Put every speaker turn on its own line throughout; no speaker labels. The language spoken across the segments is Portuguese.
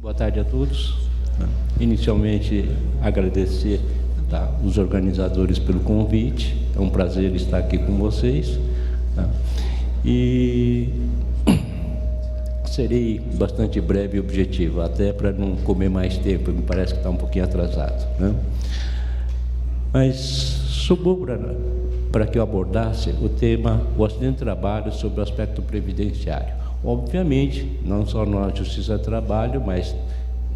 Boa tarde a todos. Inicialmente, agradecer os organizadores pelo convite. É um prazer estar aqui com vocês. E serei bastante breve e objetivo, até para não comer mais tempo, me parece que está um pouquinho atrasado, né? Mas sobrou para que eu abordasse o tema, o acidente de trabalho sob o aspecto previdenciário. Obviamente, não só na Justiça do Trabalho, mas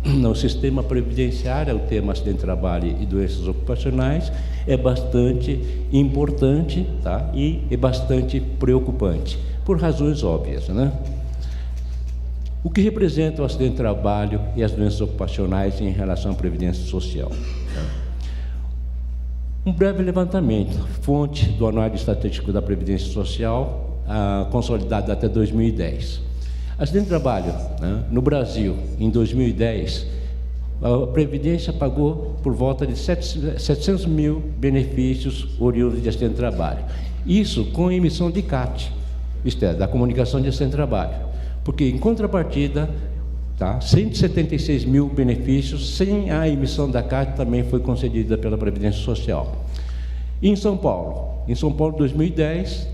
no sistema previdenciário, o tema acidente de trabalho e doenças ocupacionais é bastante importante, e é bastante preocupante, por razões óbvias, né? O que representa o acidente de trabalho e as doenças ocupacionais em relação à previdência social? Um breve levantamento, fonte do Anuário Estatístico da Previdência Social, consolidado até 2010. Acidente de trabalho, no Brasil, em 2010, a Previdência pagou por volta de 700 mil benefícios oriundos de acidente de trabalho. Isso com emissão de CAT, isto é, da Comunicação de Acidente de Trabalho. Porque, em contrapartida, 176 mil benefícios, sem a emissão da CAT, também foi concedida pela Previdência Social. E em São Paulo, 2010,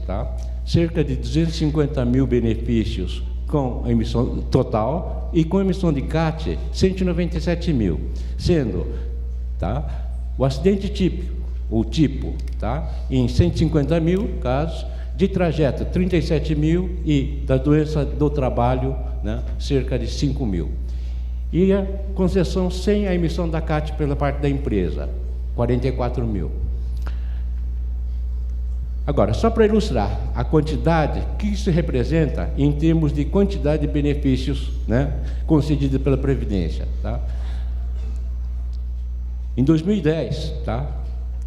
cerca de 250 mil benefícios com a emissão total e com a emissão de CAT, 197 mil, sendo o acidente típico, ou tipo, em 150 mil casos, de trajeto 37 mil e da doença do trabalho, cerca de 5 mil. E a concessão sem a emissão da CAT pela parte da empresa, 44 mil. Agora, só para ilustrar a quantidade que isso representa em termos de quantidade de benefícios, concedidos pela Previdência. Em 2010,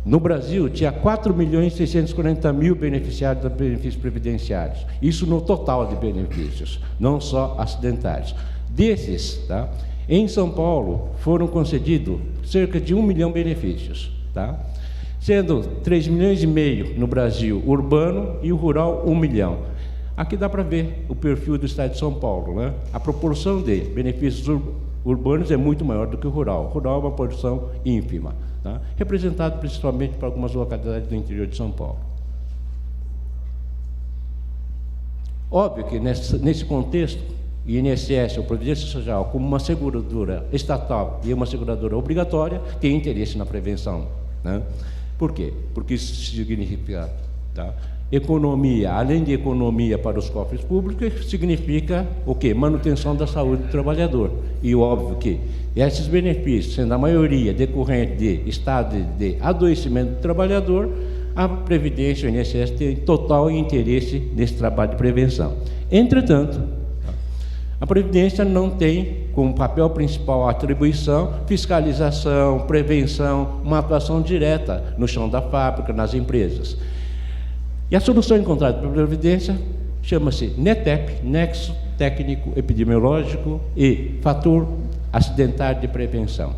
no Brasil, tinha 4.640.000 beneficiários de benefícios previdenciários. Isso no total de benefícios, não só acidentários. Desses, em São Paulo, foram concedidos cerca de 1 milhão de benefícios, sendo 3,5 milhões no Brasil urbano e o rural 1 milhão. Aqui dá para ver o perfil do estado de São Paulo, A proporção de benefícios urbanos é muito maior do que o rural. O rural é uma porção ínfima, representado principalmente por algumas localidades do interior de São Paulo. Óbvio que nesse contexto, INSS, ou Previdência Social, como uma seguradora estatal e uma seguradora obrigatória, tem interesse na prevenção, Por quê? Porque isso significa economia, além de economia para os cofres públicos, significa o quê? Manutenção da saúde do trabalhador. E óbvio que esses benefícios, sendo a maioria decorrente de estado de adoecimento do trabalhador, a Previdência, o INSS, tem total interesse nesse trabalho de prevenção. Entretanto, a Previdência não tem como papel principal a atribuição, fiscalização, prevenção, uma atuação direta no chão da fábrica, nas empresas. E a solução encontrada pela Previdência chama-se NETEP, Nexo Técnico Epidemiológico e Fator Acidentário de Prevenção,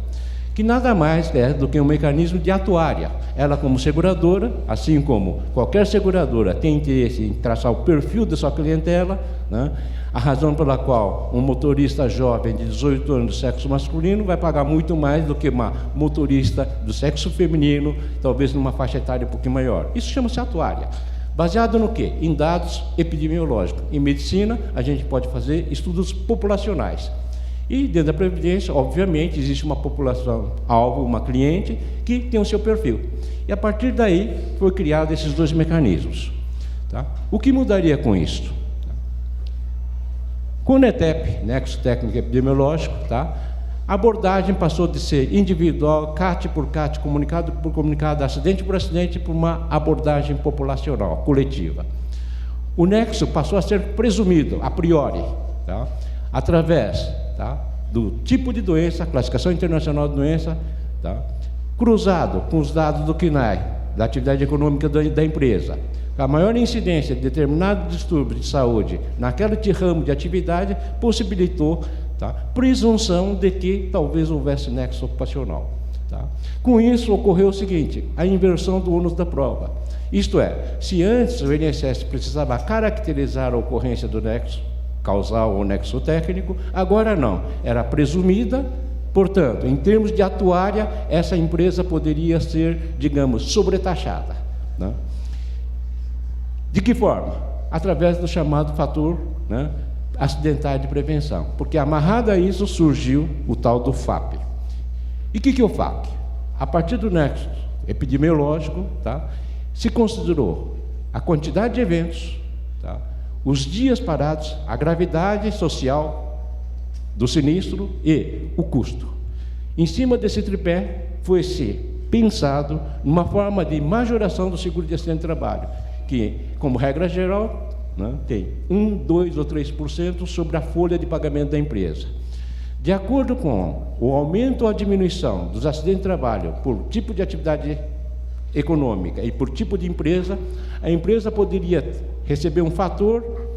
que nada mais é do que um mecanismo de atuária. Ela, como seguradora, assim como qualquer seguradora tem interesse em traçar o perfil da sua clientela, a razão pela qual um motorista jovem de 18 anos do sexo masculino vai pagar muito mais do que uma motorista do sexo feminino, talvez numa faixa etária um pouquinho maior. Isso chama-se atuária. Baseado no quê? Em dados epidemiológicos. Em medicina, a gente pode fazer estudos populacionais. E dentro da Previdência, obviamente, existe uma população alvo, uma cliente, que tem o seu perfil. E a partir daí, foi criado esses dois mecanismos. O que mudaria com isso? Com o NETEP, Nexo Técnico Epidemiológico, a abordagem passou de ser individual, CAT por CAT, comunicado por comunicado, acidente por acidente, para uma abordagem populacional, coletiva. O nexo passou a ser presumido, a priori, através do tipo de doença, Classificação Internacional de Doença, cruzado com os dados do CNAE, da atividade econômica da empresa. A maior incidência de determinado distúrbio de saúde naquele ramo de atividade possibilitou presunção de que talvez houvesse nexo ocupacional. Com isso, ocorreu o seguinte, a inversão do ônus da prova. Isto é, se antes o INSS precisava caracterizar a ocorrência do nexo causal ou nexo técnico, agora não, era presumida. Portanto, em termos de atuária, essa empresa poderia ser, digamos, sobretaxada, né? De que forma? Através do chamado fator, né, acidentário de prevenção, porque amarrado a isso surgiu o tal do FAP. E o que é o FAP? A partir do nexo epidemiológico, tá, se considerou a quantidade de eventos, tá, os dias parados, a gravidade social do sinistro e o custo. Em cima desse tripé foi-se pensado numa forma de majoração do seguro de acidente de trabalho, que, como regra geral, né, tem 1, 2 ou 3% sobre a folha de pagamento da empresa. De acordo com o aumento ou a diminuição dos acidentes de trabalho por tipo de atividade econômica e por tipo de empresa, a empresa poderia receber um fator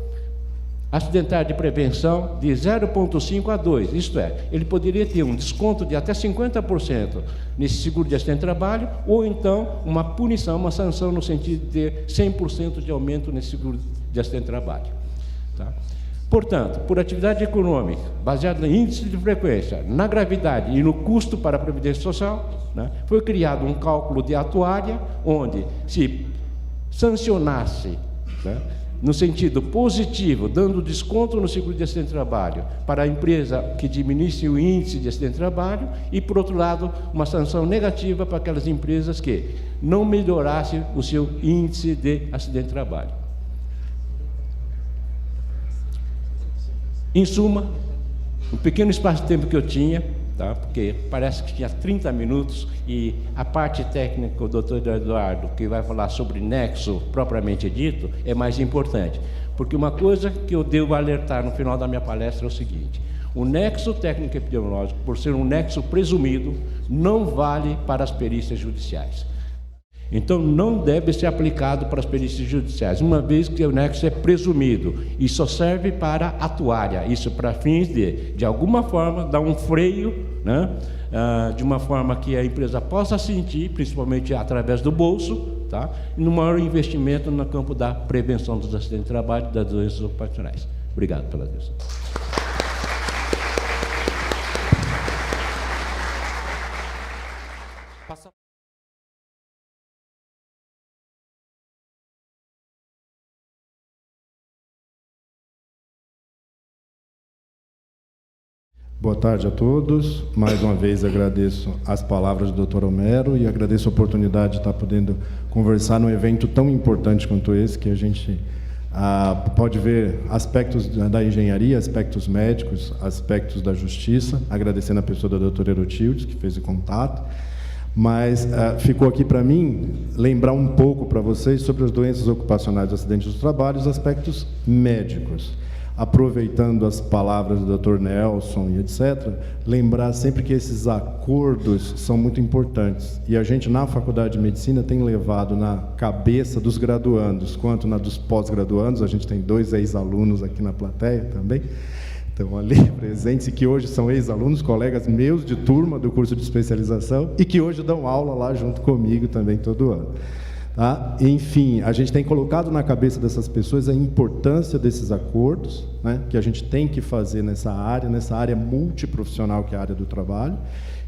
acidentário de prevenção de 0,5 a 2, isto é, ele poderia ter um desconto de até 50% nesse seguro de acidente de trabalho, ou então uma punição, uma sanção no sentido de ter 100% de aumento nesse seguro de acidente de trabalho. Tá? Portanto, por atividade econômica, baseada em índice de frequência, na gravidade e no custo para a Previdência Social, né, foi criado um cálculo de atuária, onde se sancionasse, né, no sentido positivo, dando desconto no seguro de acidente de trabalho para a empresa que diminuísse o índice de acidente de trabalho e, por outro lado, uma sanção negativa para aquelas empresas que não melhorassem o seu índice de acidente de trabalho. Em suma, um pequeno espaço de tempo que eu tinha, tá? Porque parece que tinha 30 minutos e a parte técnica, o doutor Eduardo, que vai falar sobre nexo propriamente dito, é mais importante. Porque uma coisa que eu devo alertar no final da minha palestra é o seguinte: o nexo técnico epidemiológico, por ser um nexo presumido, não vale para as perícias judiciais. Então, não deve ser aplicado para as perícias judiciais, uma vez que o nexo é presumido e só serve para atuária, isso para fins de alguma forma, dar um freio, né, de uma forma que a empresa possa sentir, principalmente através do bolso, tá, e no maior investimento no campo da prevenção dos acidentes de trabalho e das doenças ocupacionais. Obrigado pela atenção.
Boa tarde a todos. Mais uma vez agradeço as palavras do Dr. Homero e agradeço a oportunidade de estar podendo conversar num evento tão importante quanto esse, que a gente pode ver aspectos da engenharia, aspectos médicos, aspectos da justiça, agradecendo a pessoa da doutora Erotildes, que fez o contato. Mas ficou aqui para mim lembrar um pouco para vocês sobre as doenças ocupacionais, acidentes do trabalho e os aspectos médicos. Aproveitando as palavras do Dr. Nelson e etc., lembrar sempre que esses acordos são muito importantes. E a gente, na Faculdade de Medicina, tem levado na cabeça dos graduandos, quanto na dos pós-graduandos. A gente tem 2 ex-alunos aqui na plateia também, estão ali presentes, e que hoje são ex-alunos, colegas meus de turma do curso de especialização, e que hoje dão aula lá junto comigo também todo ano. Tá? Enfim, a gente tem colocado na cabeça dessas pessoas a importância desses acordos, né, que a gente tem que fazer nessa área multiprofissional que é a área do trabalho,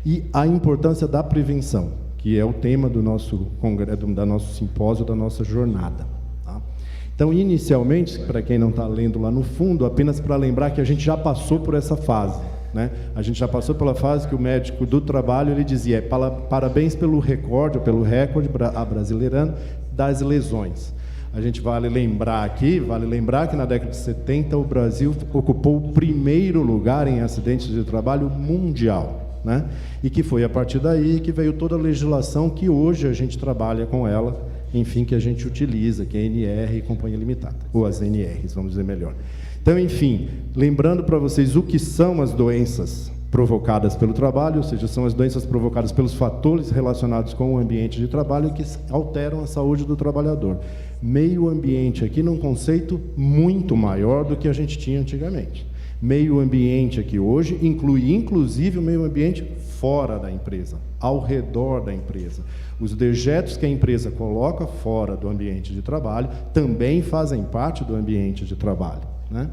e a importância da prevenção, que é o tema do nosso simpósio, da nossa jornada. Tá? Então, inicialmente, para quem não está lendo lá no fundo, apenas para lembrar que a gente já passou por essa fase. Né? A gente já passou pela fase que o médico do trabalho ele dizia: parabéns pelo recorde abrasileirando das lesões. A gente vale lembrar que na década de 70 o Brasil ocupou o primeiro lugar em acidentes de trabalho mundial, né? E que foi a partir daí que veio toda a legislação que hoje a gente trabalha com ela, enfim, que a gente utiliza, que é a NR e Companhia Limitada, ou as NRs, vamos dizer melhor. Então, enfim, lembrando para vocês o que são as doenças provocadas pelo trabalho, ou seja, são as doenças provocadas pelos fatores relacionados com o ambiente de trabalho que alteram a saúde do trabalhador. Meio ambiente aqui num conceito muito maior do que a gente tinha antigamente. Meio ambiente aqui hoje inclui, inclusive, o meio ambiente fora da empresa, ao redor da empresa. Os dejetos que a empresa coloca fora do ambiente de trabalho também fazem parte do ambiente de trabalho, né?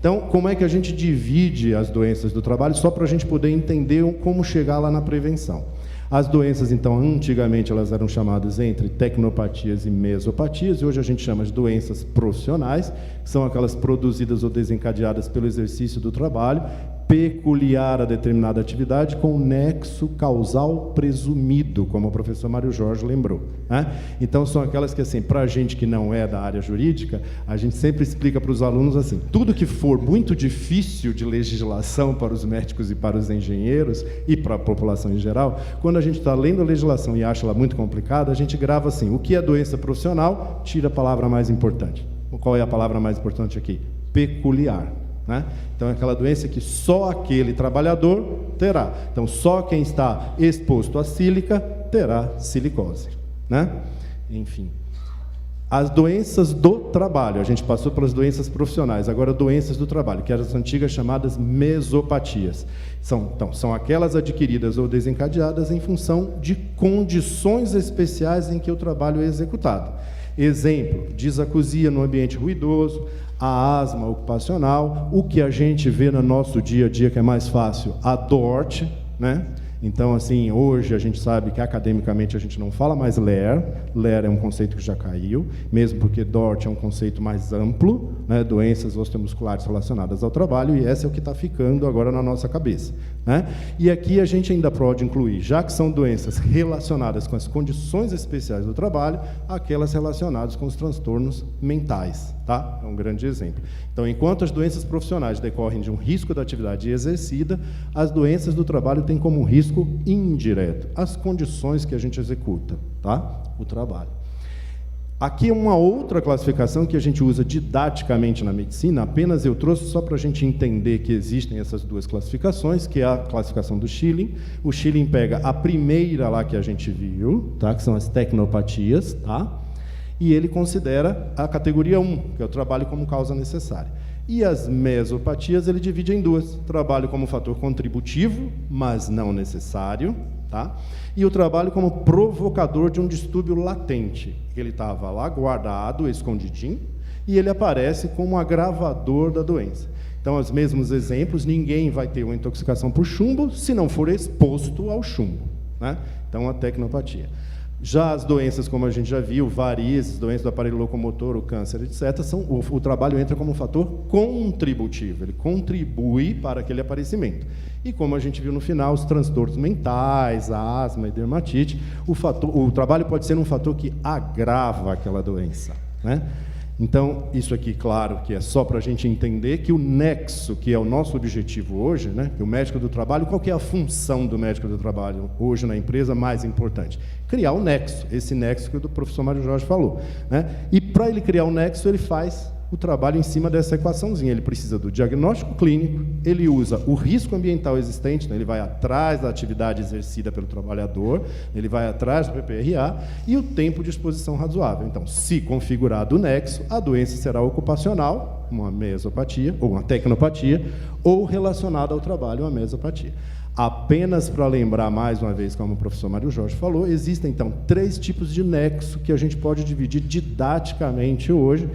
Então, como é que a gente divide as doenças do trabalho, só para a gente poder entender como chegar lá na prevenção? As doenças, então, antigamente elas eram chamadas entre tecnopatias e mesopatias, e hoje a gente chama de doenças profissionais, que são aquelas produzidas ou desencadeadas pelo exercício do trabalho, peculiar a determinada atividade com nexo causal presumido, como o professor Mário Jorge lembrou, né? Então, são aquelas que, assim, para a gente que não é da área jurídica, a gente sempre explica para os alunos assim, tudo que for muito difícil de legislação para os médicos e para os engenheiros e para a população em geral, quando a gente está lendo a legislação e acha ela muito complicada, a gente grava assim, o que é doença profissional, tira a palavra mais importante. Qual é a palavra mais importante aqui? Peculiar. Né? Então, é aquela doença que só aquele trabalhador terá. Então, só quem está exposto à sílica terá silicose. Né? Enfim. As doenças do trabalho, a gente passou pelas doenças profissionais, agora doenças do trabalho, que eram as antigas chamadas mesopatias. São aquelas adquiridas ou desencadeadas em função de condições especiais em que o trabalho é executado. Exemplo, disacusia no ambiente ruidoso, a asma ocupacional, o que a gente vê no nosso dia a dia que é mais fácil, a DORT, né? Então, assim, hoje a gente sabe que academicamente a gente não fala mais LER, LER é um conceito que já caiu, mesmo porque DORT é um conceito mais amplo, né, doenças osteomusculares relacionadas ao trabalho, e essa é o que está ficando agora na nossa cabeça, né? E aqui a gente ainda pode incluir, já que são doenças relacionadas com as condições especiais do trabalho, aquelas relacionadas com os transtornos mentais, tá? É um grande exemplo. Então, enquanto as doenças profissionais decorrem de um risco da atividade exercida, as doenças do trabalho têm como um risco indireto as condições que a gente executa, tá? O trabalho. Aqui é uma outra classificação que a gente usa didaticamente na medicina, apenas eu trouxe só para a gente entender que existem essas duas classificações, que é a classificação do Schilling. O Schilling pega a primeira lá que a gente viu, tá? Que são as tecnopatias, tá? E ele considera a categoria 1, que é o trabalho como causa necessária. E as mesopatias ele divide em duas, trabalho como fator contributivo, mas não necessário, tá? E o trabalho como provocador de um distúrbio latente. Ele estava lá guardado, escondidinho, e ele aparece como agravador da doença. Então, os mesmos exemplos, ninguém vai ter uma intoxicação por chumbo se não for exposto ao chumbo, né? Então, a tecnopatia. Já as doenças, como a gente já viu, varizes, doenças do aparelho locomotor, o câncer, etc., o trabalho entra como um fator contributivo, ele contribui para aquele aparecimento. E como a gente viu no final, os transtornos mentais, a asma e dermatite, o trabalho pode ser um fator que agrava aquela doença, né? Então, isso aqui, claro, que é só para a gente entender que o nexo, que é o nosso objetivo hoje, né, que o médico do trabalho, qual que é a função do médico do trabalho hoje na empresa mais importante? Criar o nexo, esse nexo que o professor Mário Jorge falou, né? E para ele criar o nexo, ele faz o trabalho em cima dessa equaçãozinha. Ele precisa do diagnóstico clínico, ele usa o risco ambiental existente, né? Ele vai atrás da atividade exercida pelo trabalhador, ele vai atrás do PPRA e o tempo de exposição razoável. Então, se configurado o nexo, a doença será ocupacional, uma mesopatia, ou uma tecnopatia, ou relacionada ao trabalho, uma mesopatia. Apenas para lembrar mais uma vez, como o professor Mário Jorge falou, existem, então, 3 tipos de nexo que a gente pode dividir didaticamente hoje,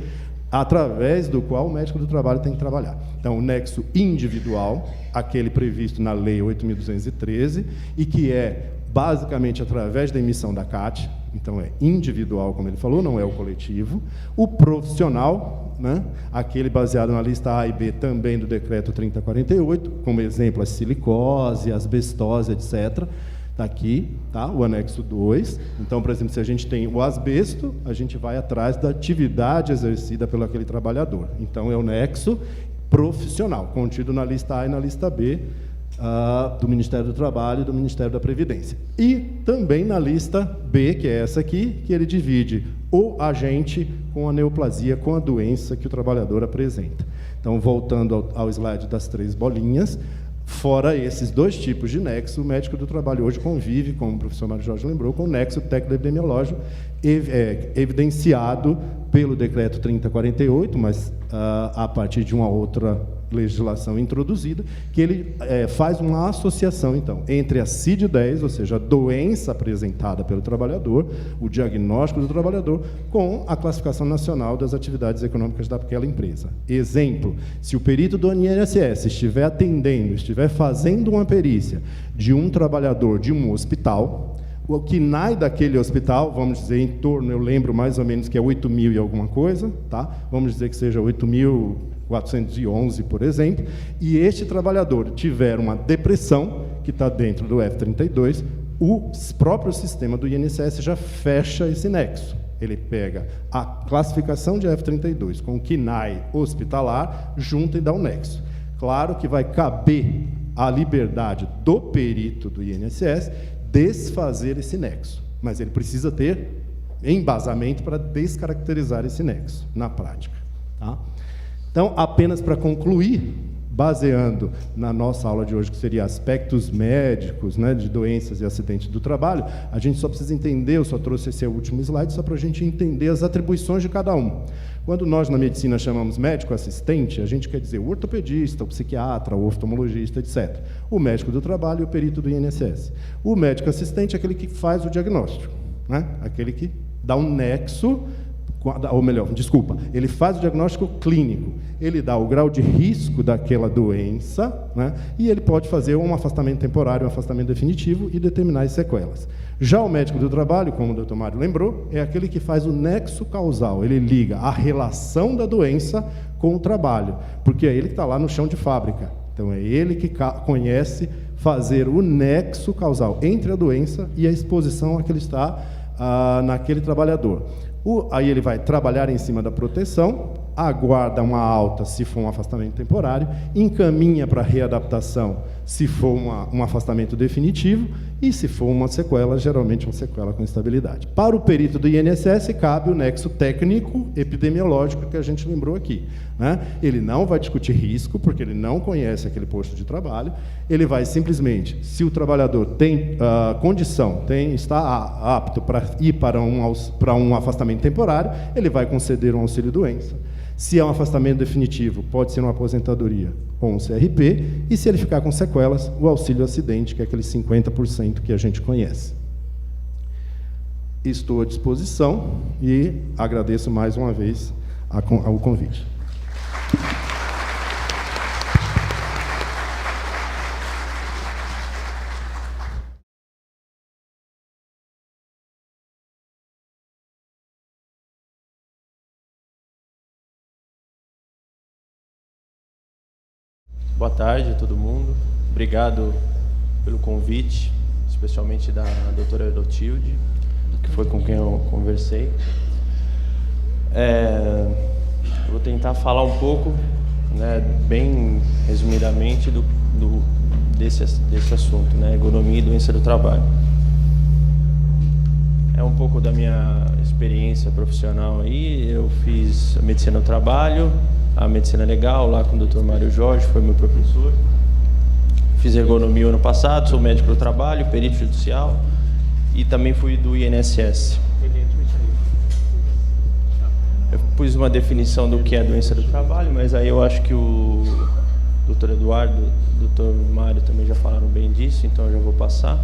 através do qual o médico do trabalho tem que trabalhar. Então, o nexo individual, aquele previsto na Lei 8.213, e que é basicamente através da emissão da CAT, então é individual, como ele falou, não é o coletivo. O profissional, né, aquele baseado na lista A e B também do decreto 3048, como exemplo a silicose, asbestose, etc., está aqui, tá? O anexo 2. Então, por exemplo, se a gente tem o asbesto, a gente vai atrás da atividade exercida pelo aquele trabalhador. Então, é o nexo profissional, contido na lista A e na lista B do Ministério do Trabalho e do Ministério da Previdência. E também na lista B, que é essa aqui, que ele divide o agente com a neoplasia, com a doença que o trabalhador apresenta. Então, voltando ao slide das 3 bolinhas, fora esses 2 tipos de nexo, o médico do trabalho hoje convive, como o professor Mário Jorge lembrou, com o nexo técnico-epidemiológico evidenciado pelo decreto 3048, mas a partir de uma outra legislação introduzida, que ele faz uma associação, então, entre a CID-10, ou seja, a doença apresentada pelo trabalhador, o diagnóstico do trabalhador, com a classificação nacional das atividades econômicas daquela empresa. Exemplo, se o perito do INSS estiver atendendo, estiver fazendo uma perícia de um trabalhador de um hospital, o KNAI daquele hospital, vamos dizer, em torno, eu lembro mais ou menos que é 8.000 e alguma coisa, tá? Vamos dizer que seja 8.411, por exemplo, e este trabalhador tiver uma depressão, que está dentro do F32, o próprio sistema do INSS já fecha esse nexo. Ele pega a classificação de F32 com o KNAI hospitalar, junta e dá um nexo. Claro que vai caber a liberdade do perito do INSS desfazer esse nexo, mas ele precisa ter embasamento para descaracterizar esse nexo na prática. Tá? Então, apenas para concluir, baseando na nossa aula de hoje, que seria aspectos médicos, né, de doenças e acidentes do trabalho, a gente só precisa entender, eu só trouxe esse último slide, só para a gente entender as atribuições de cada um. Quando nós, na medicina, chamamos médico assistente, a gente quer dizer o ortopedista, o psiquiatra, o oftalmologista, etc. O médico do trabalho e o perito do INSS. O médico assistente é aquele que faz o diagnóstico, né? Aquele que dá um nexo, ou melhor, desculpa, ele faz o diagnóstico clínico, ele dá o grau de risco daquela doença, né? E ele pode fazer um afastamento temporário, um afastamento definitivo e determinar as sequelas. Já o médico do trabalho, como o Dr. Mário lembrou, é aquele que faz o nexo causal, ele liga a relação da doença com o trabalho, porque é ele que está lá no chão de fábrica, então é ele que conhece fazer o nexo causal entre a doença e a exposição a que ele está naquele trabalhador. Aí ele vai trabalhar em cima da proteção, aguarda uma alta se for um afastamento temporário, encaminha para readaptação se for um afastamento definitivo e se for uma sequela, geralmente uma sequela com estabilidade. Para o perito do INSS cabe o nexo técnico epidemiológico que a gente lembrou aqui, né? Ele não vai discutir risco, porque ele não conhece aquele posto de trabalho, ele vai simplesmente, se o trabalhador tem condição, está apto para ir para um afastamento temporário, ele vai conceder um auxílio-doença. Se é um afastamento definitivo, pode ser uma aposentadoria ou um CRP, e se ele ficar com sequelas, o auxílio-acidente, que é aquele 50% que a gente conhece. Estou à disposição e agradeço mais uma vez o convite.
Boa tarde a todo mundo. Obrigado pelo convite, especialmente da doutora Erotilde, que foi com quem eu conversei. Eu vou tentar falar um pouco, né, bem resumidamente, desse assunto, né, ergonomia e doença do trabalho. É um pouco da minha experiência profissional aí. Eu fiz a medicina do trabalho, a medicina legal, lá com o Dr. Mário Jorge, foi meu professor. Fiz ergonomia ano passado, sou médico do trabalho, perito judicial e também fui do INSS. Eu pus uma definição do que é doença do trabalho, mas aí eu acho que o Dr. Eduardo e o Dr. Mário também já falaram bem disso, então eu já vou passar.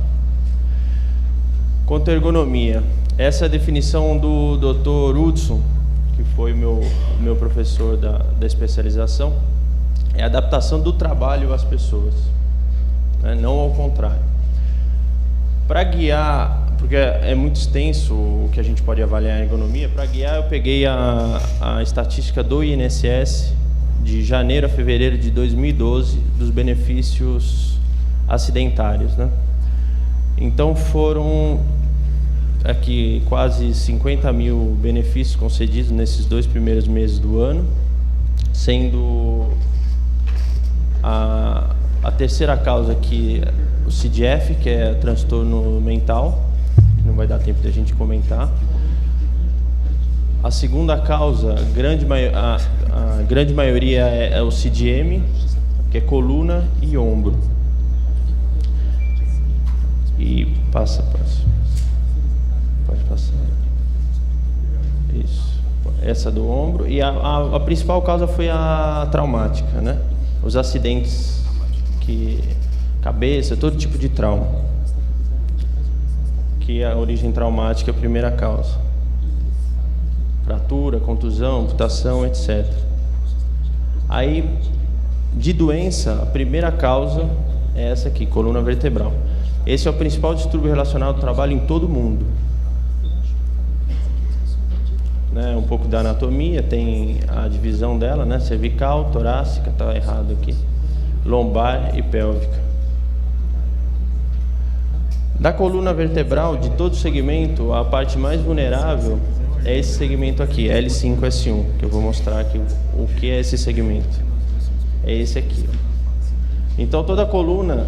Quanto à ergonomia, essa é a definição do Dr. Hudson, que foi meu professor da especialização, é a adaptação do trabalho às pessoas, né? Não ao contrário. Para guiar, porque é muito extenso o que a gente pode avaliar em ergonomia, para guiar eu peguei a estatística do INSS de janeiro a fevereiro de 2012 dos benefícios acidentários, né? Então foram aqui quase 50 mil benefícios concedidos nesses 2 primeiros meses do ano, sendo a terceira causa aqui o CDF, que é transtorno mental, que não vai dar tempo de a gente comentar. A segunda causa, a grande maioria é o CDM, que é coluna e ombro. E passa. Pode passar. Isso. Essa do ombro. E a principal causa foi a traumática, né? os acidentes, cabeça, todo tipo de trauma, que a origem traumática é a primeira causa. Fratura, contusão, amputação, etc. Aí, de doença, a primeira causa é essa aqui, coluna vertebral. Esse é o principal distúrbio relacionado ao trabalho em todo o mundo. Um pouco da anatomia, tem a divisão dela, né? Cervical, torácica, está errado aqui, lombar e pélvica. Da coluna vertebral, de todo segmento, a parte mais vulnerável é esse segmento aqui, L5-S1, que eu vou mostrar aqui o que é esse segmento. É esse aqui, ó. Então toda a coluna,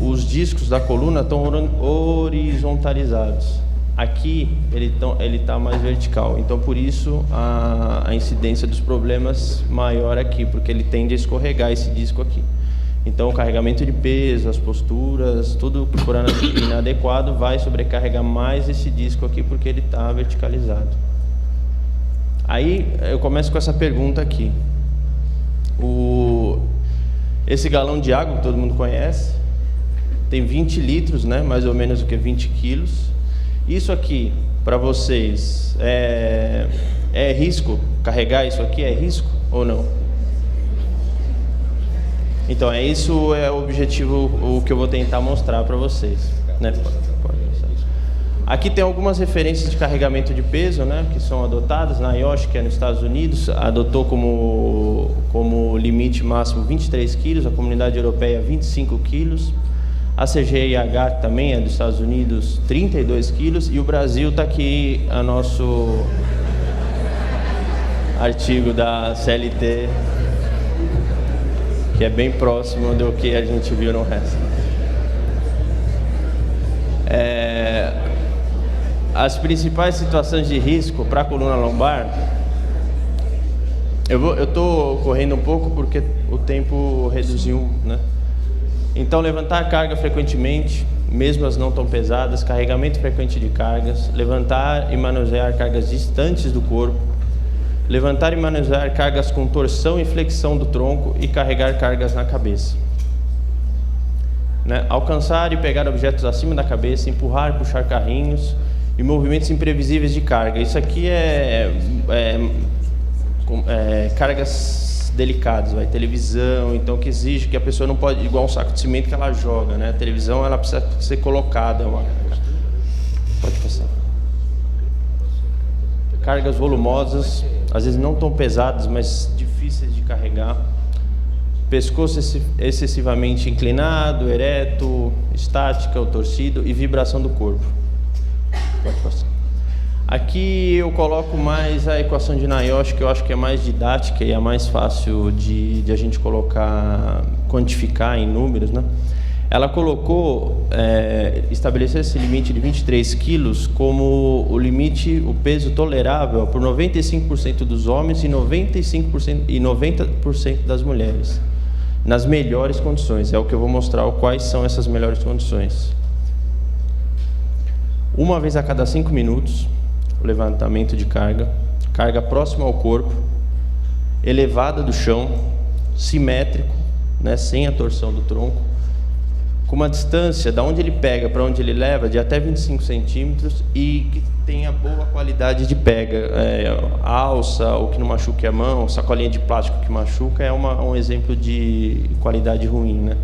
os discos da coluna estão horizontalizados. Aqui ele está mais vertical, então por isso a incidência dos problemas maior aqui, porque ele tende a escorregar esse disco aqui. Então o carregamento de peso, as posturas, tudo que for inadequado vai sobrecarregar mais esse disco aqui, porque ele está verticalizado. Aí eu começo com essa pergunta aqui. Esse galão de água que todo mundo conhece tem 20 litros, né? Mais ou menos 20 quilos. Isso aqui, para vocês, é risco? Carregar isso aqui é risco ou não? Então, isso é o objetivo, o que eu vou tentar mostrar para vocês, né? Pode mostrar. Aqui tem algumas referências de carregamento de peso, né? Que são adotadas. Na IOSH, que é nos Estados Unidos, adotou como limite máximo 23 quilos, a Comunidade Europeia 25 quilos. A CGIH também é dos Estados Unidos, 32 quilos, e o Brasil está aqui, a nosso artigo da CLT, que é bem próximo do que a gente viu no resto. As principais situações de risco para a coluna lombar, eu estou correndo um pouco porque o tempo reduziu, né? Então, levantar a carga frequentemente, mesmo as não tão pesadas, carregamento frequente de cargas, levantar e manusear cargas distantes do corpo, levantar e manusear cargas com torção e flexão do tronco e carregar cargas na cabeça. Alcançar e pegar objetos acima da cabeça, empurrar e puxar carrinhos e movimentos imprevisíveis de carga. Isso aqui cargas delicadas, televisão, então que exige que a pessoa não pode, igual um saco de cimento que ela joga, né? A televisão ela precisa ser colocada. Pode passar. Cargas volumosas, às vezes não tão pesadas, mas difíceis de carregar. Pescoço excessivamente inclinado, ereto, estática ou torcido e vibração do corpo. Pode passar. Aqui eu coloco mais a equação de NIOSH, que eu acho que é mais didática e é mais fácil de a gente quantificar em números, né? Ela colocou, estabeleceu esse limite de 23 quilos como o limite, o peso tolerável por 95% dos homens e 90% das mulheres, nas melhores condições. É o que eu vou mostrar quais são essas melhores condições. Uma vez a cada 5 minutos, o levantamento de carga próxima ao corpo, elevada do chão, simétrico, né, sem a torção do tronco, com uma distância da onde ele pega para onde ele leva de até 25 centímetros e que tenha boa qualidade de pega. Alça, ou que não machuque a mão, sacolinha de plástico que machuca, é um exemplo de qualidade ruim, né?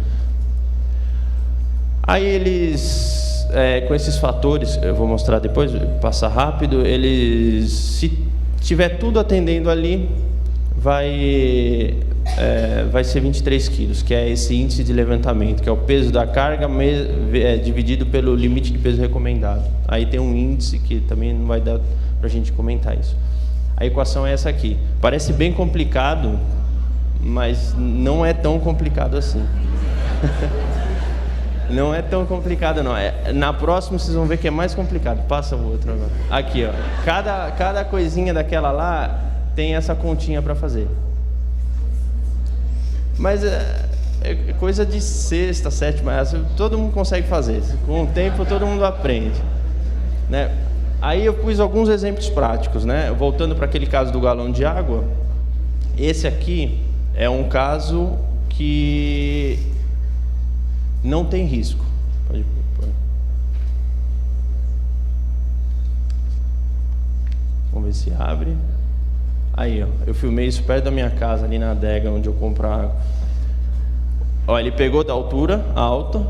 Aí eles... com esses fatores, eu vou mostrar depois, passar rápido, se tiver tudo atendendo ali, vai ser 23 quilos, que é esse índice de levantamento, que é o peso da carga dividido pelo limite de peso recomendado. Aí tem um índice que também não vai dar para a gente comentar isso. A equação é essa aqui. Parece bem complicado, mas não é tão complicado assim. Não é tão complicado, não. Na próxima vocês vão ver que é mais complicado. Passa o outro agora. Aqui, ó. Cada coisinha daquela lá tem essa continha para fazer. Mas é coisa de sexta, sétima, todo mundo consegue fazer. Com o tempo todo mundo aprende, né? Aí eu pus alguns exemplos práticos, né? Voltando para aquele caso do galão de água. Esse aqui é um caso que não tem risco. Pode pôr. Vamos ver se abre. Aí, ó, eu filmei isso perto da minha casa, ali na adega onde eu compro água. Ó, ele pegou da altura alta,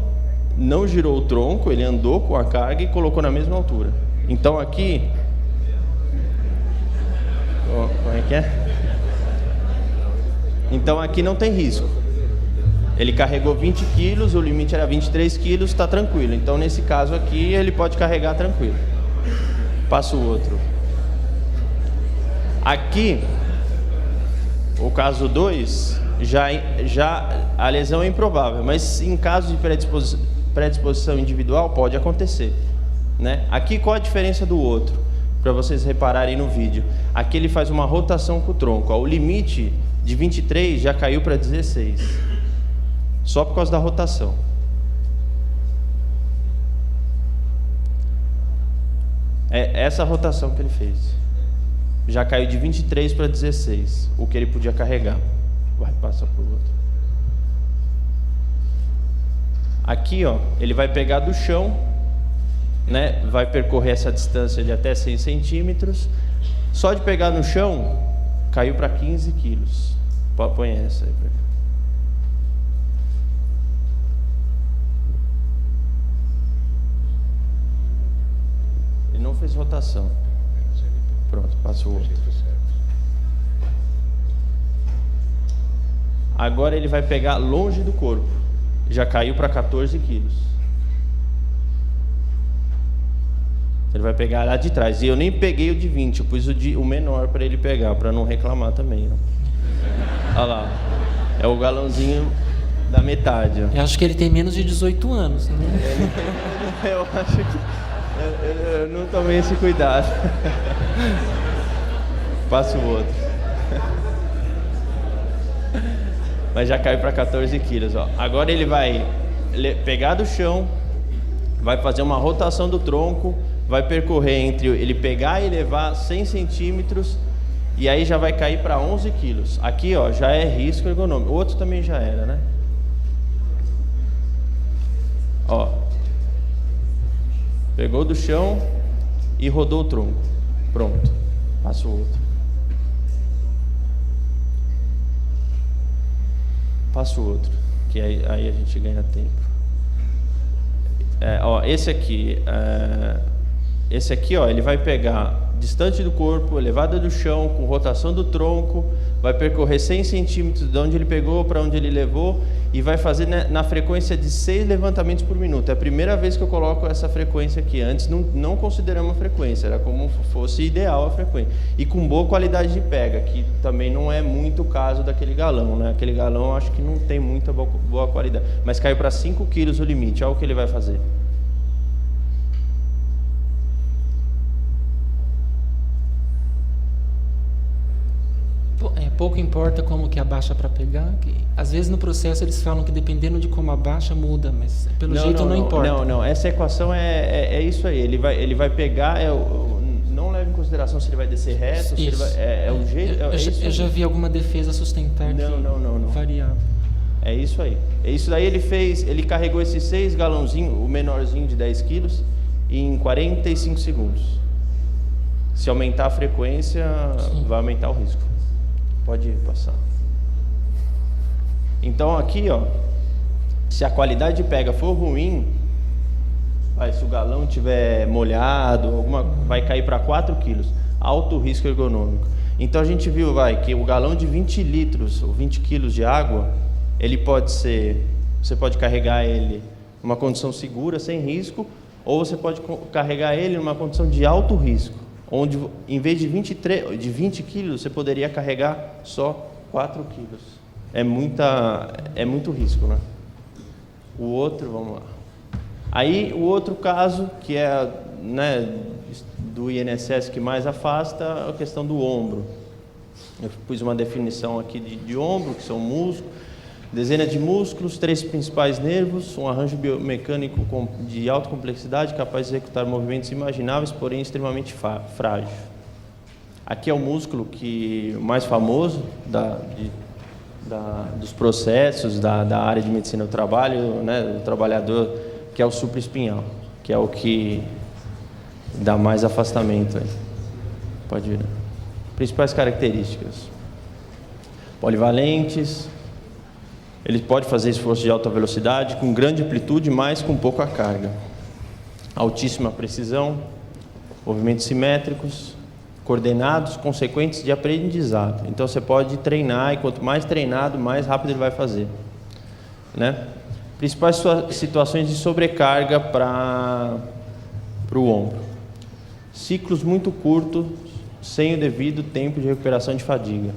não girou o tronco, ele andou com a carga e colocou na mesma altura. Então aqui, ó, como é que é? Então aqui não tem risco. Ele carregou 20 quilos, o limite era 23 quilos, está tranquilo. Então nesse caso aqui ele pode carregar tranquilo. Passa o outro. Aqui, o caso 2, já a lesão é improvável, mas em caso de predisposição individual pode acontecer, né? Aqui qual a diferença do outro? Para vocês repararem no vídeo. Aqui ele faz uma rotação com o tronco. Ó, o limite de 23 já caiu para 16. Só por causa da rotação. É essa rotação que ele fez. Já caiu de 23 para 16, o que ele podia carregar. Vai, passa para o outro. Aqui, ó, ele vai pegar do chão, né? Vai percorrer essa distância de até 100 centímetros. Só de pegar no chão, caiu para 15 quilos. Põe essa aí para cá. Ele não fez rotação. Pronto, passa o outro. Agora ele vai pegar longe do corpo. Já caiu para 14 quilos. Ele vai pegar lá de trás. E eu nem peguei o de 20, eu pus o menor para ele pegar, para não reclamar também. Olha lá. É o galãozinho da metade. Ó.
Eu acho que ele tem menos de 18 anos. Né?
Eu acho que... Eu não tomei esse cuidado. Passa o outro. Mas já caiu para 14 quilos. Ó. Agora ele vai pegar do chão, vai fazer uma rotação do tronco, vai percorrer entre ele pegar e levar 100 centímetros, e aí já vai cair para 11 quilos. Aqui, ó, já é risco ergonômico. O outro também já era, né? Ó. Pegou do chão e rodou o tronco. Pronto. Passa o outro. Passa o outro. Que aí a gente ganha tempo. Ó, esse aqui, ó, ele vai pegar distante do corpo, elevada do chão, com rotação do tronco, vai percorrer 100 centímetros de onde ele pegou para onde ele levou e vai fazer na frequência de 6 levantamentos por minuto. É a primeira vez que eu coloco essa frequência aqui. Antes não consideramos a frequência, era como fosse ideal a frequência. E com boa qualidade de pega, que também não é muito o caso daquele galão, né? Aquele galão eu acho que não tem muita boa qualidade. Mas caiu para 5 quilos o limite, olha o que ele vai fazer.
Pouco importa como que abaixa para pegar, que às vezes no processo eles falam que dependendo de como abaixa muda, mas pelo jeito não importa.
Não, essa equação é isso aí, ele vai pegar, não leva em consideração se ele vai descer reto, se ele vai, o jeito...
Eu já vi alguma defesa sustentar
não
variável.
É isso aí. É isso daí ele carregou esses 6 galãozinhos, o menorzinho de 10 quilos, em 45 segundos. Se aumentar a frequência, vai aumentar o risco. Pode passar. Então aqui, ó, se a qualidade de pega for ruim, se o galão estiver molhado, vai cair para 4 quilos. Alto risco ergonômico. Então a gente viu, que o galão de 20 litros ou 20 quilos de água, ele pode ser, você pode carregar ele numa condição segura, sem risco, ou você pode carregar ele numa condição de alto risco, onde em vez de 20 quilos, você poderia carregar só 4 quilos. É muito risco, né? O outro, vamos lá. Aí, o outro caso, que é, né, do INSS que mais afasta, é a questão do ombro. Eu pus uma definição aqui de ombro, que são músculos, dezena de músculos, 3 principais nervos, um arranjo biomecânico de alta complexidade, capaz de executar movimentos imagináveis, porém extremamente frágil. Aqui é o músculo mais famoso dos processos da área de medicina do trabalho, né, do trabalhador, que é o supraespinhal, que é o que dá mais afastamento aí. Pode vir. Principais características: polivalentes, ele pode fazer esforço de alta velocidade, com grande amplitude, mas com pouca carga. Altíssima precisão, movimentos simétricos, coordenados, consequentes de aprendizado. Então você pode treinar, e quanto mais treinado, mais rápido ele vai fazer, né? Principais situações de sobrecarga para o ombro: ciclos muito curtos, sem o devido tempo de recuperação de fadiga.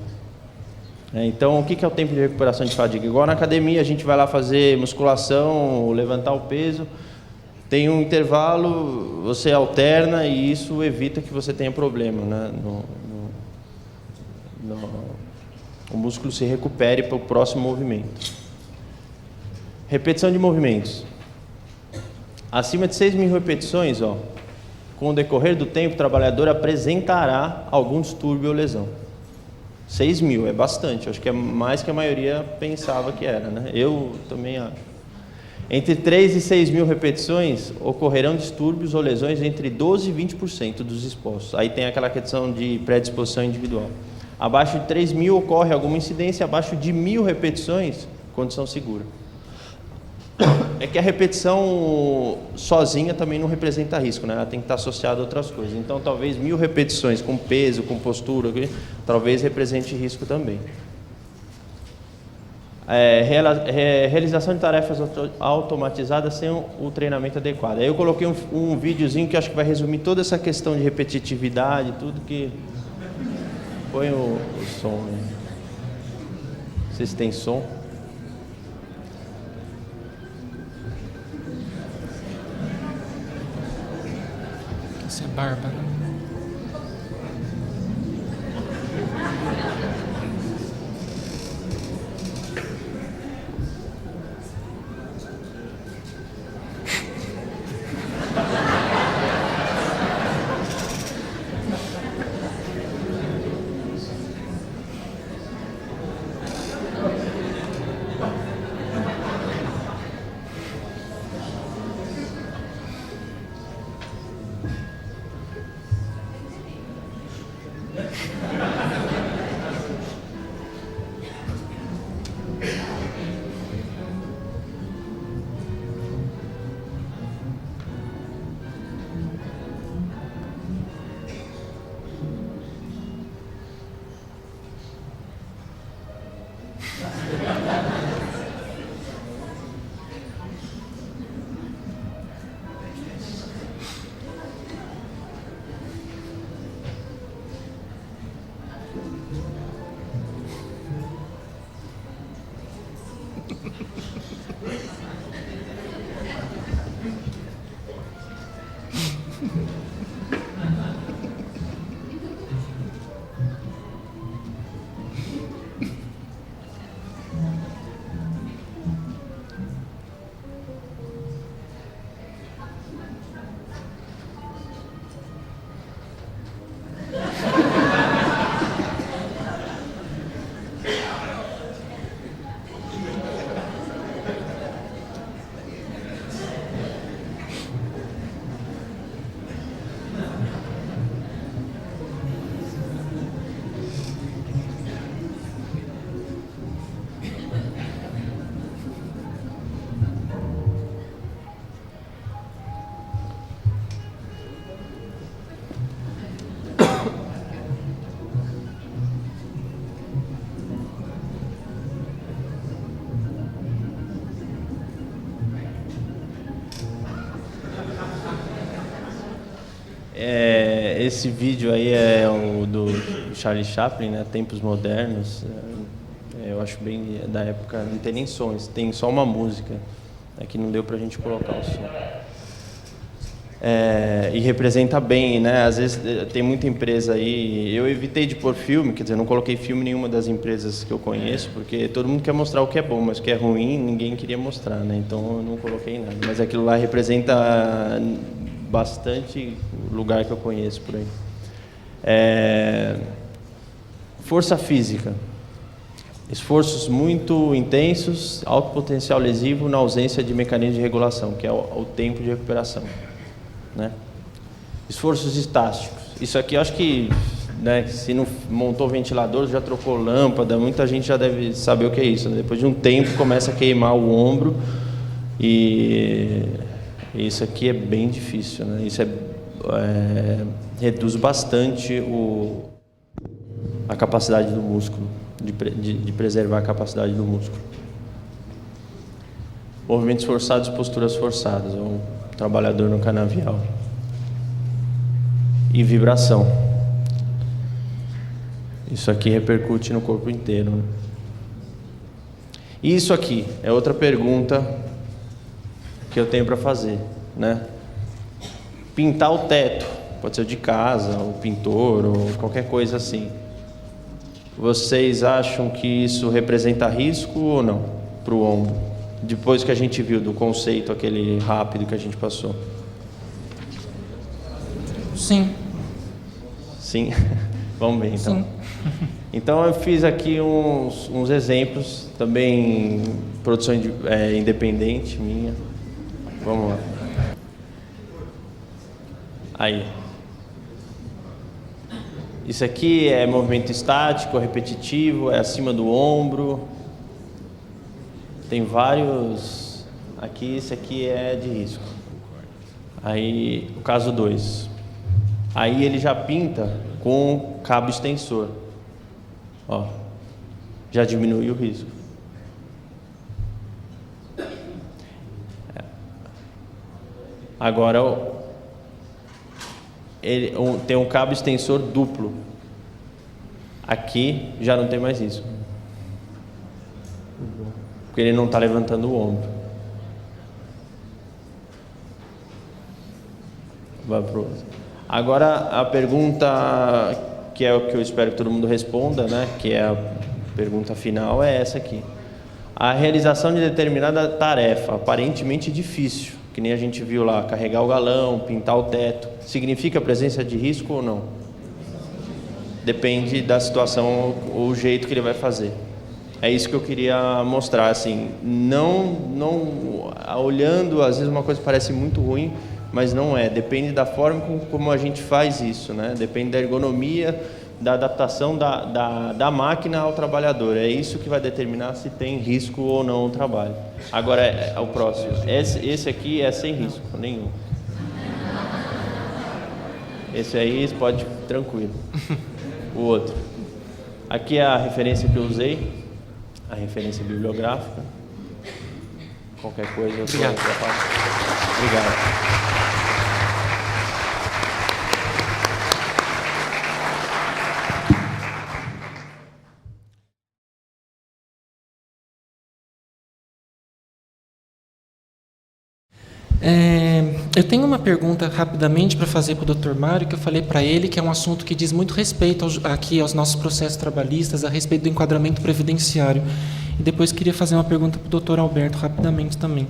Então, o que é o tempo de recuperação de fadiga? Igual na academia, a gente vai lá fazer musculação, levantar o peso, tem um intervalo, você alterna e isso evita que você tenha problema, né? O músculo se recupere para o próximo movimento. Repetição de movimentos. Acima de 6.000 repetições, com o decorrer do tempo, o trabalhador apresentará algum distúrbio ou lesão. 6.000 é bastante, acho que é mais que a maioria pensava que era, né? Eu também acho. Entre 3 e 6.000 repetições, ocorrerão distúrbios ou lesões entre 12% e 20% dos expostos. Aí tem aquela questão de predisposição individual. Abaixo de 3.000 ocorre alguma incidência, abaixo de 1.000 repetições, condição segura. É que a repetição sozinha também não representa risco, né? Ela tem que estar associada a outras coisas. Então, talvez 1.000 repetições com peso, com postura, talvez represente risco também. Realização de tarefas automatizadas sem o treinamento adequado. Aí eu coloquei um videozinho que acho que vai resumir toda essa questão de repetitividade, tudo que... Põe o som aí. Não sei se tem som.
Essa é Bárbara.
Esse vídeo aí é o do Charlie Chaplin, né? Tempos Modernos. Eu acho bem da época, não tem nem som, tem só uma música. Aqui não deu pra gente colocar o som. E representa bem, né? Às vezes tem muita empresa aí. Eu evitei de pôr filme, quer dizer, não coloquei filme em nenhuma das empresas que eu conheço, porque todo mundo quer mostrar o que é bom, mas o que é ruim ninguém queria mostrar, né? Então eu não coloquei nada. Mas aquilo lá representa bastante lugar que eu conheço por aí. Força física. Esforços muito intensos, alto potencial lesivo na ausência de mecanismo de regulação, que é o tempo de recuperação, né? Esforços estáticos. Isso aqui eu acho que, né, se não montou ventilador, já trocou lâmpada, muita gente já deve saber o que é isso, né? Depois de um tempo começa a queimar o ombro e isso aqui é bem difícil, né? Isso reduz bastante a capacidade do músculo, de preservar a capacidade do músculo. Movimentos forçados, posturas forçadas, um trabalhador no canavial. E vibração. Isso aqui repercute no corpo inteiro, né? Isso aqui é outra pergunta que eu tenho para fazer, né? Pintar o teto, pode ser de casa, o pintor, ou qualquer coisa assim. Vocês acham que isso representa risco ou não para o ombro? Depois que a gente viu do conceito, aquele rápido que a gente passou.
Sim.
Sim? Vamos ver então.
Sim.
Então eu fiz aqui uns exemplos, também produção independente minha. Vamos lá. Aí. Isso aqui é movimento estático, repetitivo, é acima do ombro. Tem vários. Aqui, esse aqui é de risco. Aí, o caso 2. Aí ele já pinta com cabo extensor. Ó, já diminui o risco. Agora, tem um cabo extensor duplo. Aqui já não tem mais isso. Porque ele não está levantando o ombro. Vai pro outro. Agora a pergunta que é o que eu espero que todo mundo responda, né? Que é a pergunta final, é essa aqui. A realização de determinada tarefa aparentemente difícil, que nem a gente viu lá, carregar o galão, pintar o teto, significa presença de risco ou não? Depende da situação, o jeito que ele vai fazer. É isso que eu queria mostrar, assim, não olhando, às vezes uma coisa parece muito ruim, mas não é, depende da forma como a gente faz isso, né? Depende da ergonomia, da adaptação da máquina ao trabalhador, é isso que vai determinar se tem risco ou não o trabalho. Agora, o próximo, esse aqui é sem risco nenhum. Esse aí pode, tranquilo. O outro, aqui é a referência que eu usei, a referência bibliográfica. Qualquer coisa eu estou capaz. Obrigado.
Eu tenho uma pergunta rapidamente para fazer para o Dr. Mário, que eu falei para ele, que é um assunto que diz muito respeito aqui aos nossos processos trabalhistas, a respeito do enquadramento previdenciário. E depois queria fazer uma pergunta para o Dr. Alberto rapidamente também.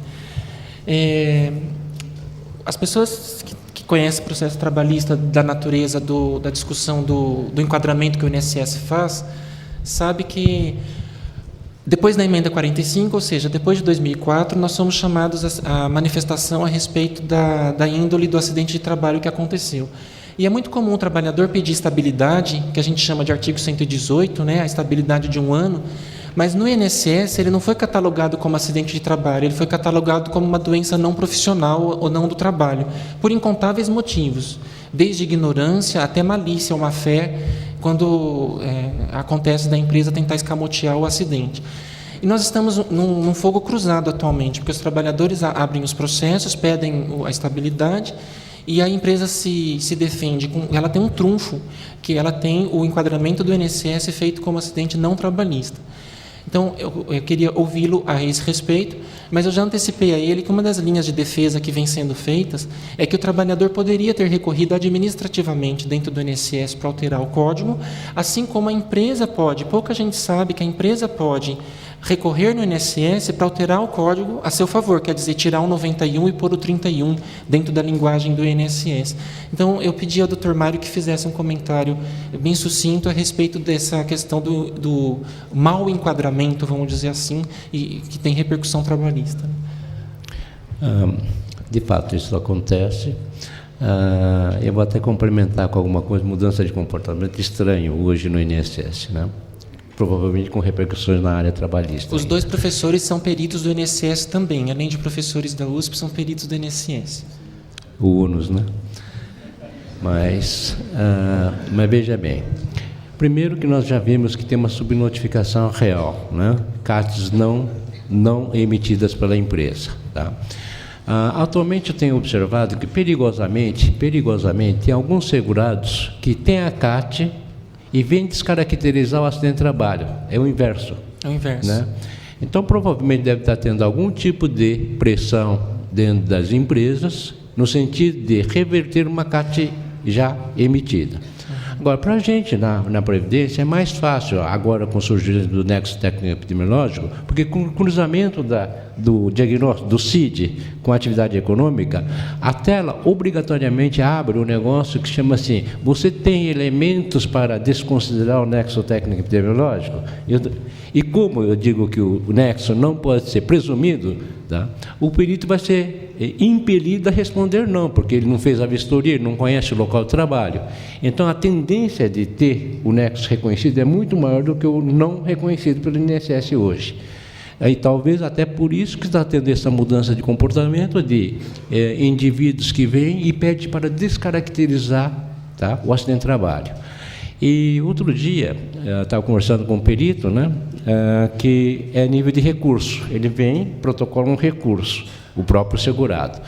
As pessoas que conhecem o processo trabalhista da natureza da discussão do enquadramento que o INSS faz, sabe que depois da emenda 45, ou seja, depois de 2004, nós somos chamados à manifestação a respeito da índole do acidente de trabalho que aconteceu. E é muito comum o trabalhador pedir estabilidade, que a gente chama de artigo 118, né, a estabilidade de 1 ano, mas no INSS ele não foi catalogado como acidente de trabalho, ele foi catalogado como uma doença não profissional ou não do trabalho, por incontáveis motivos, desde ignorância até malícia ou má-fé, quando acontece da empresa tentar escamotear o acidente. E nós estamos num fogo cruzado atualmente, porque os trabalhadores abrem os processos, pedem a estabilidade, e a empresa se defende, ela tem um trunfo, que ela tem o enquadramento do INSS feito como acidente não trabalhista. Então, eu queria ouvi-lo a esse respeito, mas eu já antecipei a ele que uma das linhas de defesa que vem sendo feitas é que o trabalhador poderia ter recorrido administrativamente dentro do INSS para alterar o código, assim como a empresa pode. Pouca gente sabe que a empresa pode recorrer no INSS para alterar o código a seu favor, quer dizer, tirar o 91 e pôr o 31 dentro da linguagem do INSS. Então, eu pedi ao Dr. Mário que fizesse um comentário bem sucinto a respeito dessa questão do mau enquadramento, vamos dizer assim, e que tem repercussão trabalhista.
De fato, isso acontece. Eu vou até complementar com alguma coisa, mudança de comportamento estranho hoje no INSS, né? Provavelmente com repercussões na área trabalhista.
Os 2 professores são peritos do INSS também, além de professores da USP, são peritos do INSS.
O UNOS, né? Mas veja bem, primeiro que nós já vimos que tem uma subnotificação real, né? CATs não emitidas pela empresa, tá? Atualmente eu tenho observado que perigosamente, tem alguns segurados que têm a CAT e vêm descaracterizar o acidente de trabalho. É o inverso.
É o inverso.
Né? Então, provavelmente deve estar tendo algum tipo de pressão dentro das empresas, no sentido de reverter uma CAT já emitida. Agora, para a gente, na Previdência, é mais fácil, agora com o surgimento do nexo técnico epidemiológico, porque com o cruzamento do diagnóstico, do CID, com a atividade econômica, a tela obrigatoriamente abre um negócio que chama assim, você tem elementos para desconsiderar o nexo técnico epidemiológico? E como eu digo que o nexo não pode ser presumido, tá? O perito vai ser impelido a responder não, porque ele não fez a vistoria, ele não conhece o local de trabalho. Então, a tendência de ter o nexo reconhecido é muito maior do que o não reconhecido pelo INSS hoje. E talvez até por isso que está tendo essa mudança de comportamento de indivíduos que vêm e pedem para descaracterizar, tá, o acidente de trabalho. E outro dia, eu estava conversando com um perito, né, que é nível de recurso. Ele vem, protocola um recurso, o próprio segurado.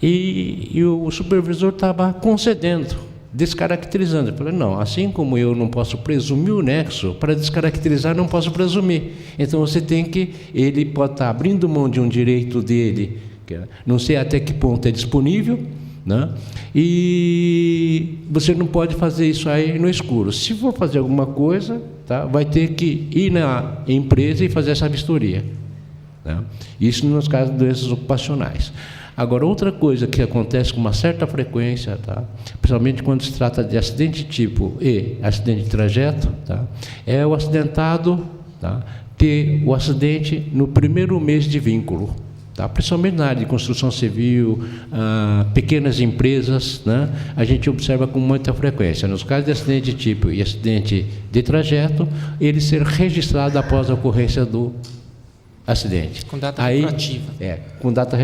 E o supervisor estava concedendo, descaracterizando. Eu falei, não, assim como eu não posso presumir o nexo, para descaracterizar não posso presumir. Então você tem que, ele pode estar abrindo mão de um direito dele, que não sei até que ponto é disponível, né? E você não pode fazer isso aí no escuro. Se for fazer alguma coisa, tá, vai ter que ir na empresa e fazer essa vistoria, né? Isso nos casos de doenças ocupacionais. Agora, outra coisa que acontece com uma certa frequência, tá, principalmente quando se trata de acidente tipo e acidente de trajeto, tá, é o acidentado, tá, ter o acidente no primeiro mês de vínculo. Tá? Principalmente na área de construção civil, pequenas empresas, né? A gente observa com muita frequência. Nos casos de acidente de tipo e acidente de trajeto, ele ser registrado após a ocorrência do acidente.
Com data retroativa.
Com data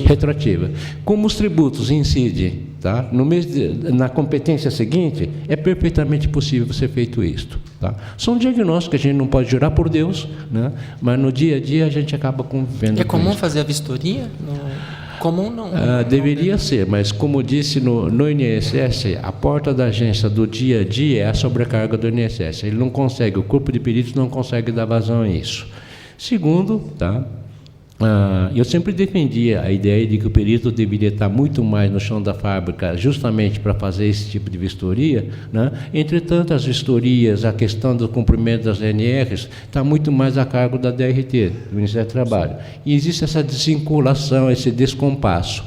retroativa. Como os tributos incidem, tá, no mês na competência seguinte, é perfeitamente possível ser feito isto. Tá? São diagnósticos que a gente não pode jurar por Deus, né, mas no dia a dia a gente acaba convivendo.
É comum fazer a vistoria? Comum não.
Deveria ser, mas como disse no INSS, a porta da agência do dia a dia é a sobrecarga do INSS. Ele não consegue, o corpo de peritos não consegue dar vazão a isso. Segundo, tá, eu sempre defendi a ideia de que o perito deveria estar muito mais no chão da fábrica justamente para fazer esse tipo de vistoria, né? Entretanto, as vistorias, a questão do cumprimento das NRs está muito mais a cargo da DRT, do Ministério do Trabalho. E existe essa desvinculação, esse descompasso.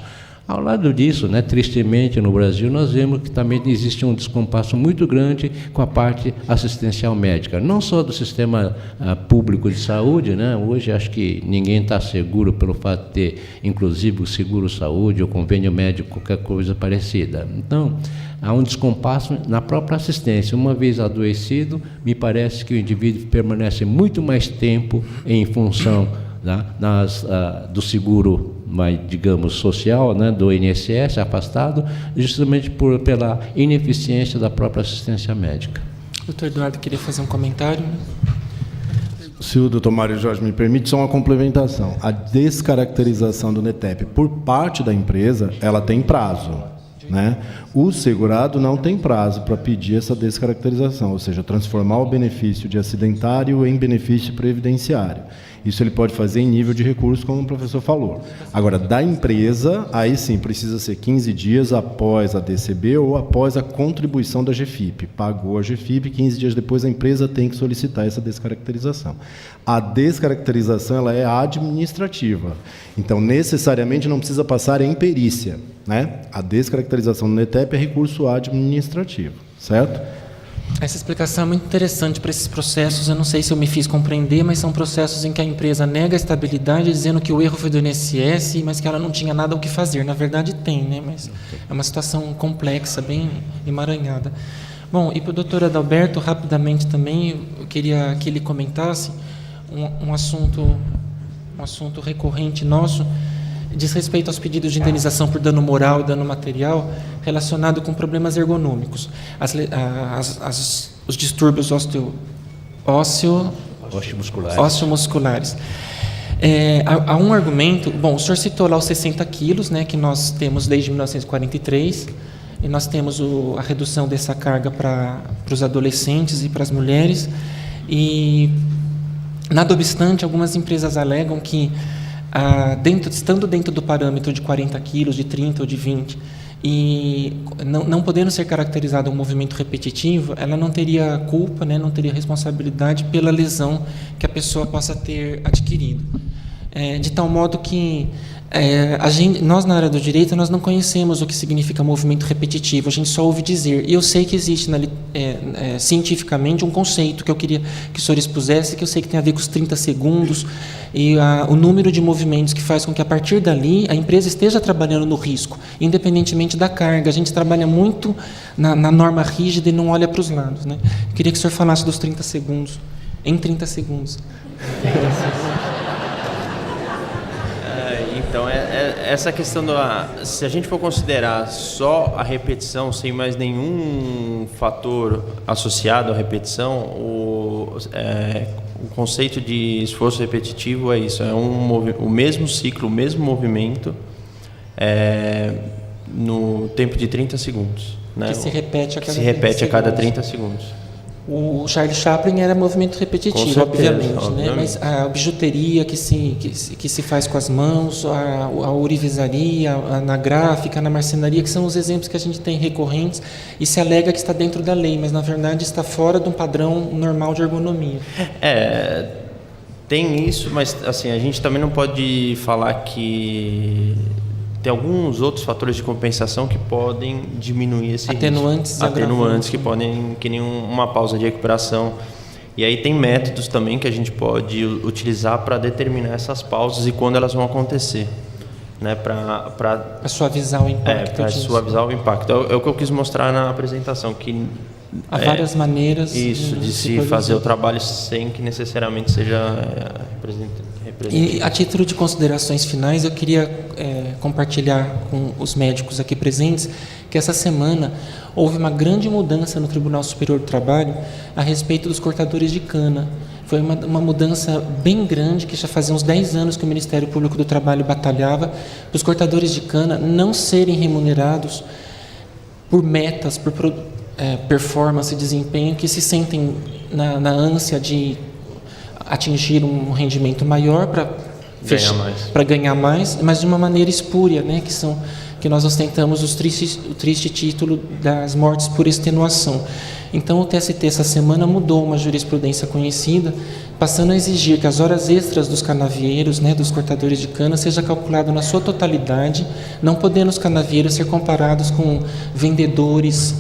Ao lado disso, né, tristemente, no Brasil, nós vemos que também existe um descompasso muito grande com a parte assistencial médica, não só do sistema público de saúde, né? Hoje acho que ninguém está seguro pelo fato de ter, inclusive, o seguro-saúde ou convênio médico, qualquer coisa parecida. Então, há um descompasso na própria assistência. Uma vez adoecido, me parece que o indivíduo permanece muito mais tempo em função do seguro, digamos, social, né, do INSS, afastado, justamente pela ineficiência da própria assistência médica.
Doutor Eduardo, queria fazer um comentário.
Se o doutor Mário Jorge me permite, só uma complementação. A descaracterização do NETEP por parte da empresa, ela tem prazo, né? O segurado não tem prazo para pedir essa descaracterização, ou seja, transformar o benefício de acidentário em benefício previdenciário. Isso ele pode fazer em nível de recurso, como o professor falou. Agora, da empresa, aí sim, precisa ser 15 dias após a DCB ou após a contribuição da GFIP. Pagou a GFIP, 15 dias depois a empresa tem que solicitar essa descaracterização. A descaracterização ela é administrativa, então necessariamente não precisa passar em perícia, né? A descaracterização no NETEP é recurso administrativo, certo?
Essa explicação é muito interessante para esses processos. Eu não sei se eu me fiz compreender, mas são processos em que a empresa nega a estabilidade, dizendo que o erro foi do INSS, mas que ela não tinha nada o que fazer. Na verdade tem, né? Mas é uma situação complexa, bem emaranhada. Bom, e para o doutor Adalberto, rapidamente também, eu queria que ele comentasse um assunto recorrente nosso, diz respeito aos pedidos de indenização por dano moral e dano material relacionado com problemas ergonômicos. Os distúrbios osteomusculares. Há um argumento, bom, o senhor citou lá os 60 quilos, né, que nós temos desde 1943, e nós temos a redução dessa carga para os adolescentes e para as mulheres, e, nada obstante, algumas empresas alegam que, estando dentro do parâmetro de 40 quilos, de 30 ou de 20, e não podendo ser caracterizado um movimento repetitivo, ela não teria culpa, né, não teria responsabilidade pela lesão que a pessoa possa ter adquirido. De tal modo que nós, na área do direito, nós não conhecemos o que significa movimento repetitivo, a gente só ouve dizer. E eu sei que existe cientificamente um conceito que eu queria que o senhor expusesse, que eu sei que tem a ver com os 30 segundos e o número de movimentos que faz com que, a partir dali, a empresa esteja trabalhando no risco, independentemente da carga. A gente trabalha muito na norma rígida e não olha para os lados, né? Eu queria que o senhor falasse dos 30 segundos, em 30 segundos.
Então, essa questão se a gente for considerar só a repetição, sem mais nenhum fator associado à repetição, o conceito de esforço repetitivo é isso, o mesmo ciclo, o mesmo movimento no tempo de 30 segundos. Né?
Que se repete a cada
30 segundos.
O Charles Chaplin era movimento repetitivo, certeza, obviamente, né? Mas a bijuteria que se faz com as mãos, a ourivesaria, na gráfica, na marcenaria, que são os exemplos que a gente tem recorrentes, e se alega que está dentro da lei, mas na verdade está fora de um padrão normal de ergonomia.
Tem isso, mas assim, a gente também não pode falar que tem alguns outros fatores de compensação que podem diminuir esse
atenuantes
risco. Que podem, que nem uma pausa de recuperação. E aí tem métodos também que a gente pode utilizar para determinar essas pausas e quando elas vão acontecer, né? Para
suavizar o impacto.
Para suavizar o impacto. É o que eu quis mostrar na apresentação, que
há várias maneiras
de se fazer o trabalho sem que necessariamente seja representativo.
E a título de considerações finais, eu queria compartilhar com os médicos aqui presentes que essa semana houve uma grande mudança no Tribunal Superior do Trabalho a respeito dos cortadores de cana. Foi uma mudança bem grande, que já fazia uns 10 anos que o Ministério Público do Trabalho batalhava para os cortadores de cana não serem remunerados por metas, por performance e desempenho, que se sentem na ânsia de atingir um rendimento maior para ganhar mais, mas de uma maneira espúria, né? Que nós ostentamos o triste título das mortes por extenuação. Então, o TST essa semana mudou uma jurisprudência conhecida, passando a exigir que as horas extras dos canavieiros, né, dos cortadores de cana, seja calculado na sua totalidade, não podendo os canavieiros ser comparados com vendedores,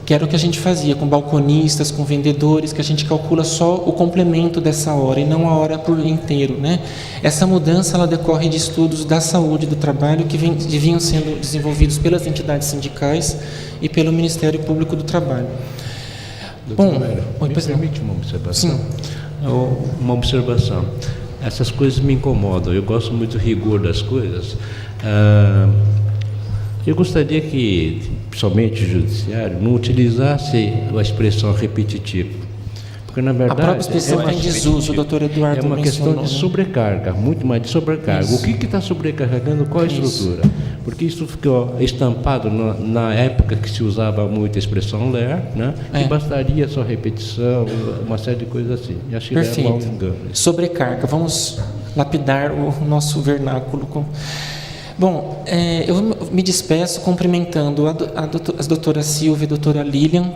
que era o que a gente fazia, com balconistas, com vendedores, que a gente calcula só o complemento dessa hora e não a hora por inteiro, né? Essa mudança ela decorre de estudos da saúde do trabalho que vinham sendo desenvolvidos pelas entidades sindicais e pelo Ministério Público do Trabalho.
Doutor Mero, me permite uma observação?
Sim.
Uma observação. Essas coisas me incomodam, eu gosto muito do rigor das coisas. Eu gostaria que, somente o judiciário, não utilizasse a expressão repetitiva, porque, na verdade,
a própria expressão está em desuso, o doutor Eduardo
é uma questão de sobrecarga, muito mais de sobrecarga.
Isso.
O que está sobrecarregando, qual a estrutura? porque isso ficou estampado na época que se usava muito a expressão ler, né? Que bastaria só repetição, uma série de coisas assim. E acho que
Perfeito.
é um engano.
Sobrecarga. Vamos lapidar o nosso vernáculo. Bom, eu me despeço cumprimentando as doutora Silvia e a doutora Lilian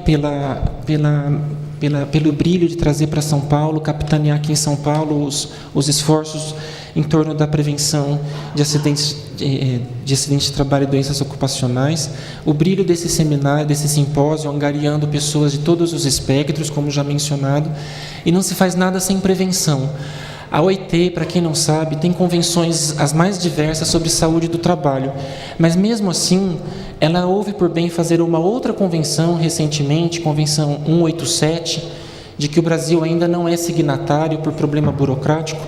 pelo brilho de trazer para São Paulo, capitanear aqui em São Paulo os esforços em torno da prevenção de acidentes de trabalho e doenças ocupacionais, o brilho desse seminário, desse simpósio, angariando pessoas de todos os espectros, como já mencionado, e não se faz nada sem prevenção. A OIT, para quem não sabe, tem convenções as mais diversas sobre saúde do trabalho, mas mesmo assim, ela houve por bem fazer uma outra convenção recentemente, Convenção 187, de que o Brasil ainda não é signatário por problema burocrático,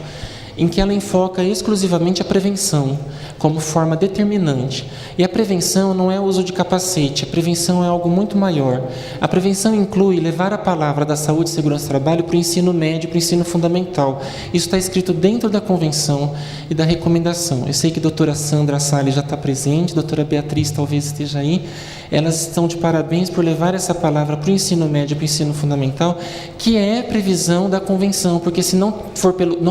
em que ela enfoca exclusivamente a prevenção como forma determinante. E a prevenção não é o uso de capacete, a prevenção é algo muito maior. A prevenção inclui levar a palavra da saúde e segurança do trabalho para o ensino médio, para o ensino fundamental. Isso está escrito dentro da convenção e da recomendação. Eu sei que a doutora Sandra Salles já está presente, a doutora Beatriz talvez esteja aí. Elas estão de parabéns por levar essa palavra para o ensino médio, para o ensino fundamental, que é previsão da convenção, porque se não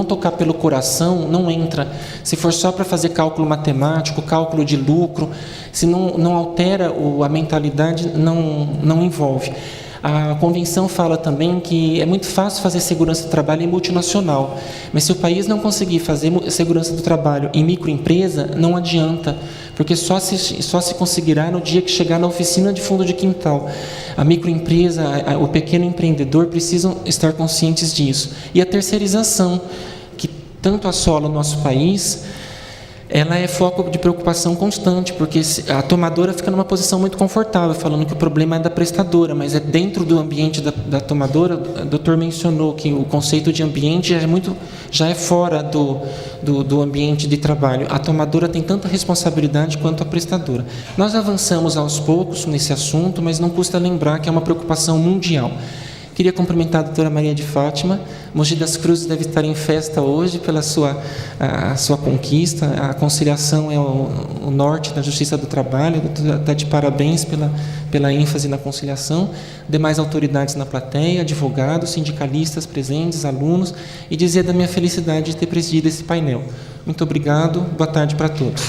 tocar pelo coração, não entra. Se for só para fazer cálculo matemático, cálculo de lucro, se não altera a mentalidade, não envolve. A convenção fala também que é muito fácil fazer segurança do trabalho em multinacional, mas se o país não conseguir fazer segurança do trabalho em microempresa, não adianta, porque só se conseguirá no dia que chegar na oficina de fundo de quintal. A microempresa, o pequeno empreendedor precisam estar conscientes disso. E a terceirização, que tanto assola o nosso país, ela é foco de preocupação constante, porque a tomadora fica numa posição muito confortável, falando que o problema é da prestadora, mas é dentro do ambiente da tomadora. O doutor mencionou que o conceito de ambiente já é fora do ambiente de trabalho. A tomadora tem tanta responsabilidade quanto a prestadora. Nós avançamos aos poucos nesse assunto, mas não custa lembrar que é uma preocupação mundial. Queria cumprimentar a doutora Maria de Fátima. Mogi das Cruzes deve estar em festa hoje pela a sua conquista. A conciliação é o norte da justiça do trabalho. A doutora está de parabéns pela ênfase na conciliação. Demais autoridades na plateia, advogados, sindicalistas presentes, alunos, e dizer da minha felicidade de ter presidido esse painel. Muito obrigado. Boa tarde para todos.